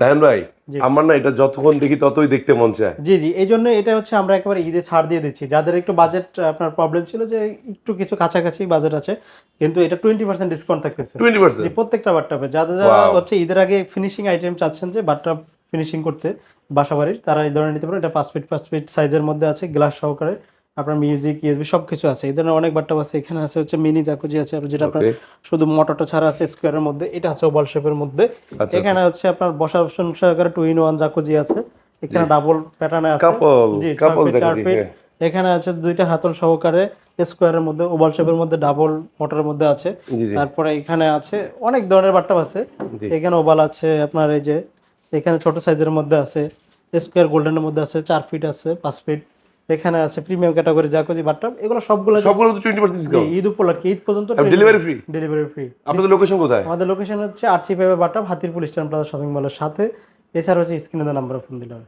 রায়হান ভাই, জি। আমার না এটা যতক্ষণ দেখি ততই দেখতে মন চায়। জি, জি। এইজন্য এটা হচ্ছে আমরা একেবারে ঈদে ছাড় দিয়ে দিচ্ছি। যাদের একটু বাজেট আপনার প্রবলেম ছিল যে একটু কিছু কাছাকাছি বাজেট আছে। কিন্তু এটা 20% ডিসকাউন্ট থাকতেছে। জি, 20%? প্রত্যেকটা বাথটাবে। যারা ওয়াও! হচ্ছে ঈদের আগে ফিনিশিং আইটেম চাচ্ছেন যে বাথটাব ফিনিশিং করতে বাসাবাড়ির, তারা এই ধরনের নিতে পারেন। এটা 5 ফিট 5 ফিট সাইজের মধ্যে আছে, গ্লাস সহকারে। আপনার মিউজিক, ইউএসবি সবকিছু আছে। এই ধরনের অনেক বাথটাব আছে। এখানে আছে হচ্ছে মিনি জাকুজি আছে, আর যেটা আপনার ওকে। শুধু মোটরটা ছাড়া আছে স্কোয়ারের মধ্যে। এটা আছে ওভাল শেপের মধ্যে। আচ্ছা, আচ্ছা। এখানে হচ্ছে আপনার বসার অপশন সহকারে 2 in 1 জাকুজি আছে। জি। এখানে ডাবল প্যাটার্নে আছে। কাপল, জি, 6 কাপল ফিট 4 জাকুজি, ফিট। হ্যাঁ। এখানে আছে 2টা হাতল সহকারে স্কোয়ারের মধ্যে, ওভাল শেপের মধ্যে, ডাবল মোটরের মধ্যে আছে। জি, জি, তারপরে এখানে আছে অনেক ধরনের বাথটাব আছে। জি। এখানে ওভাল আছে আপনার, এই যে এখানে ছোট সাইজের মধ্যে আছে, স্কোয়ার গোল্ডেনের মধ্যে আছে, 4 ফিট আছে, 5 ফিট। এখানে আছে প্রিমিয়াম ক্যাটাগরি জাকুজি বাথটাব। এগুলো সবগুলো সবগুলো তো 20% জি, ডিসকাউন্ট। ঈদ উপলক্ষে, ঈদ পর্যন্ত আর ডেলিভারি ফ্রি? Delivery free. আপনাদের লোকেশন কোথায়? আমাদের লোকেশন হচ্ছে আরসি 5 বাটাব, হাতিরপুল স্ট্যান্ড প্লাজা শপিং মলের সাথে। এছাড়া হচ্ছে স্ক্রিনে দেওয়া নাম্বারে ফোন দিলে হবে।